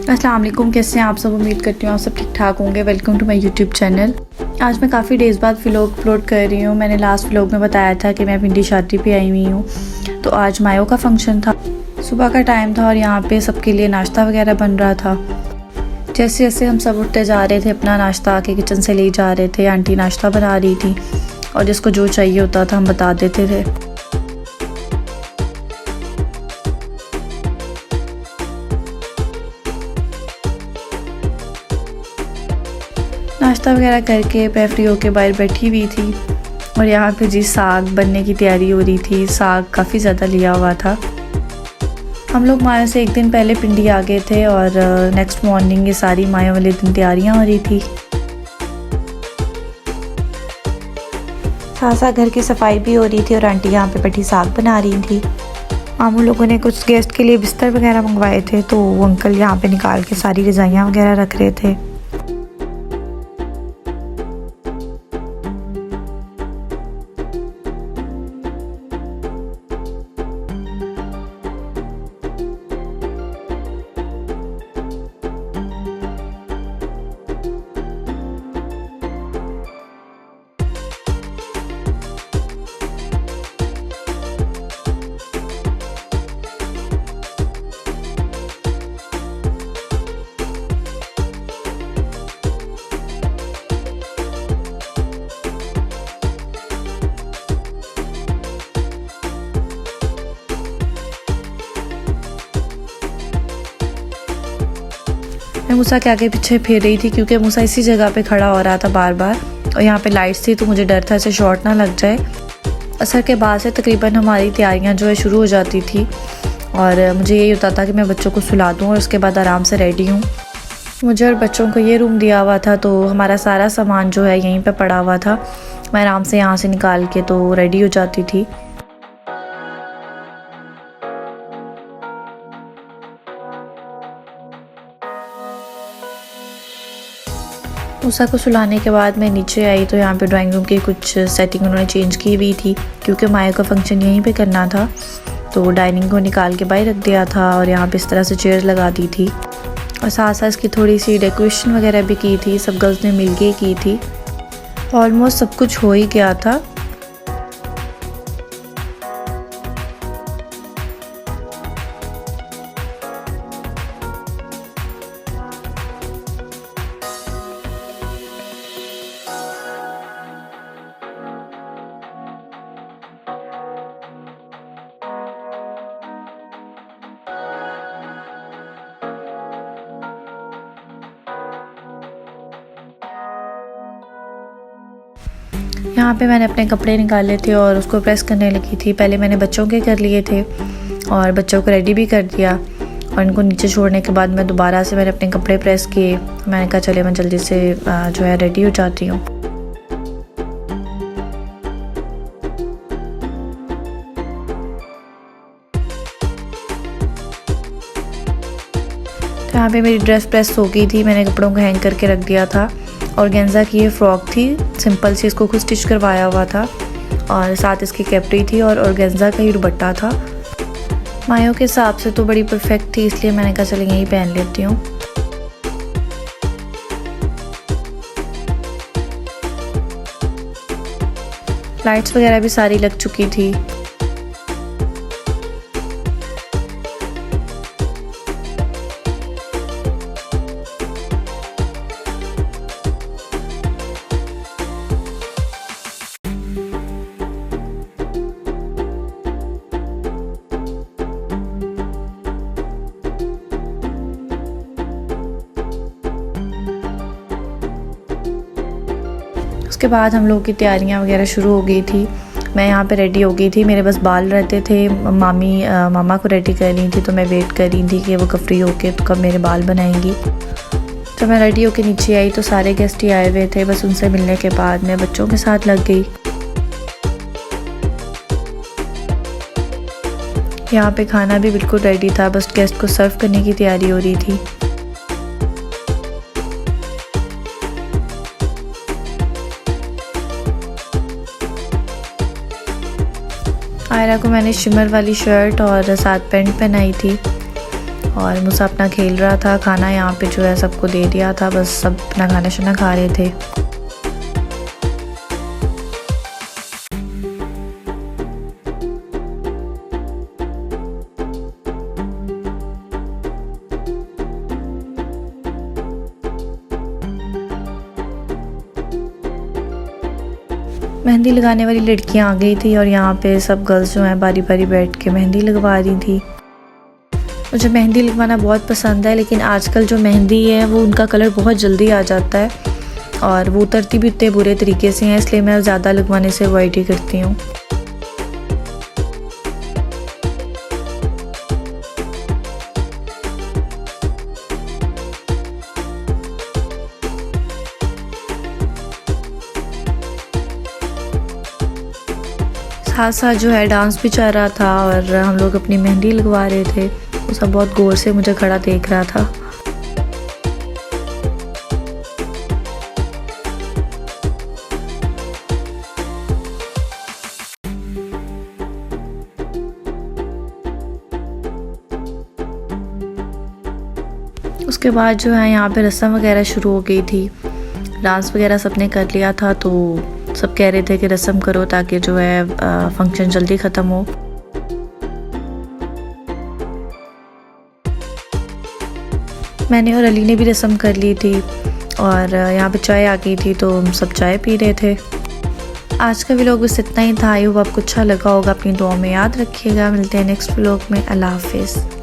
अस्सलाम वालेकुम, कैसे हैं आप सब। उम्मीद करती हूँ आप सब ठीक ठाक होंगे। Welcome to my YouTube channel. आज मैं काफ़ी डेज़ बाद व्लॉग अपलोड कर रही हूँ। मैंने लास्ट व्लॉग में बताया था कि मैं पिंडी शादी पे आई हुई हूँ। तो आज मायो का फंक्शन था, सुबह का टाइम था और यहाँ पे सबके लिए नाश्ता वगैरह बन रहा था। जैसे जैसे हम सब उठते जा रहे थे, अपना नाश्ता आके किचन से ले जा रहे थे। आंटी नाश्ता बना रही थी और जिसको जो चाहिए होता था हम बता देते थे। नाश्ता वगैरह करके मैं फ्री होके बाहर बैठी हुई थी और यहाँ पे जी साग बनने की तैयारी हो रही थी। साग काफ़ी ज़्यादा लिया हुआ था। हम लोग माया से एक दिन पहले पिंडी आ गए थे और नेक्स्ट मॉर्निंग ये सारी माया वाले दिन तैयारियाँ हो रही थी। साथ साथ घर की सफाई भी हो रही थी और आंटी यहाँ पे बैठी साग बना रही थी। मामू लोगों ने कुछ गेस्ट के लिए बिस्तर वगैरह मंगवाए थे, तो वो अंकल यहाँ पे निकाल के सारी रज़ाइयाँ वगैरह रख रहे थे। मैं मूसा के आगे पीछे फिर रही थी क्योंकि मूसा इसी जगह पे खड़ा हो रहा था बार बार, और यहाँ पे लाइट्स थी तो मुझे डर था ऐसे शॉर्ट ना लग जाए। असर के बाद से तकरीबन हमारी तैयारियाँ जो है शुरू हो जाती थी और मुझे यही होता था कि मैं बच्चों को सुला दूँ और उसके बाद आराम से रेडी हूँ। मुझे और बच्चों को ये रूम दिया हुआ था तो हमारा सारा सामान जो है यहीं पर पड़ा हुआ था। मैं आराम से यहाँ से निकाल के तो रेडी हो जाती थी। मूसा को सुलाने के बाद मैं नीचे आई तो यहाँ पे ड्राइंग रूम की कुछ सेटिंग उन्होंने चेंज की हुई थी क्योंकि माया का फंक्शन यहीं पे करना था। तो डाइनिंग को निकाल के बाहर रख दिया था और यहाँ पे इस तरह से चेयर लगा दी थी और साथ साथ इसकी थोड़ी सी डेकोरेशन वगैरह भी की थी। सब गर्ल्स ने मिल के की थी। ऑलमोस्ट सब कुछ हो ही गया था। यहाँ पे मैंने अपने कपड़े निकाले थे और उसको प्रेस करने लगी थी। पहले मैंने बच्चों के कर लिए थे और बच्चों को रेडी भी कर दिया और इनको नीचे छोड़ने के बाद मैं दोबारा से मैंने अपने कपड़े प्रेस किए। मैंने कहा चले मैं जल्दी से जो है रेडी हो जाती हूँ। तो यहाँ पे मेरी ड्रेस प्रेस हो गई थी। मैंने कपड़ों को हैंग करके रख दिया था। ऑर्गेन्जा की ये फ्रॉक थी, सिंपल सी, इसको खुद स्टिच करवाया हुआ था और साथ इसकी कैप्री थी और ऑर्गेन्जा का ही दुपट्टा था। मायों के हिसाब से तो बड़ी परफेक्ट थी, इसलिए मैंने कहा चलो यही पहन लेती हूँ। लाइट्स वगैरह भी सारी लग चुकी थी। उसके बाद हम लोग की तैयारियां वगैरह शुरू हो गई थी। मैं यहाँ पे रेडी हो गई थी। मेरे बस बाल रहते थे। मामा को रेडी कर रही थी तो मैं वेट कर रही थी कि वो कब फ्री होके तो कब मेरे बाल बनाएंगी। तो मैं रेडी होके नीचे आई तो सारे गेस्ट ही आए हुए थे। बस उनसे मिलने के बाद मैं बच्चों के साथ लग गई। यहाँ पे खाना भी बिल्कुल रेडी था, बस गेस्ट को सर्व करने की तैयारी हो रही थी। आयरा को मैंने शिमर वाली शर्ट और साथ पैंट पहनाई थी और मूसा अपना खेल रहा था। खाना यहाँ पे जो है सबको दे दिया था, बस सब अपना खाना शाना खा रहे थे। मेहंदी लगाने वाली लड़कियां आ गई थी और यहाँ पे सब गर्ल्स जो हैं बारी बारी बैठ के मेहंदी लगवा रही थी। मुझे मेहंदी लगवाना बहुत पसंद है, लेकिन आजकल जो मेहंदी है वो उनका कलर बहुत जल्दी आ जाता है और वो उतरती भी इतने बुरे तरीके से हैं, इसलिए मैं ज़्यादा लगवाने से अवॉइड ही करती हूँ। साथ साथ जो है डांस भी चल रहा था और हम लोग अपनी मेहंदी लगवा रहे थे। वो सब बहुत गौर से मुझे खड़ा देख रहा था। उसके बाद जो है यहाँ पे रस्म वगैरह शुरू हो गई थी। डांस वगैरह सबने कर लिया था, तो सब कह रहे थे कि रस्म करो ताकि जो है फंक्शन जल्दी ख़त्म हो। मैंने और अली ने भी रस्म कर ली थी और यहाँ पे चाय आ गई थी तो हम सब चाय पी रहे थे। आज का व्लॉग बस इतना ही था। आई होप आपको अच्छा लगा होगा। अपनी दुआ में याद रखिएगा। मिलते हैं नेक्स्ट व्लॉग में। अल्लाह हाफिज़।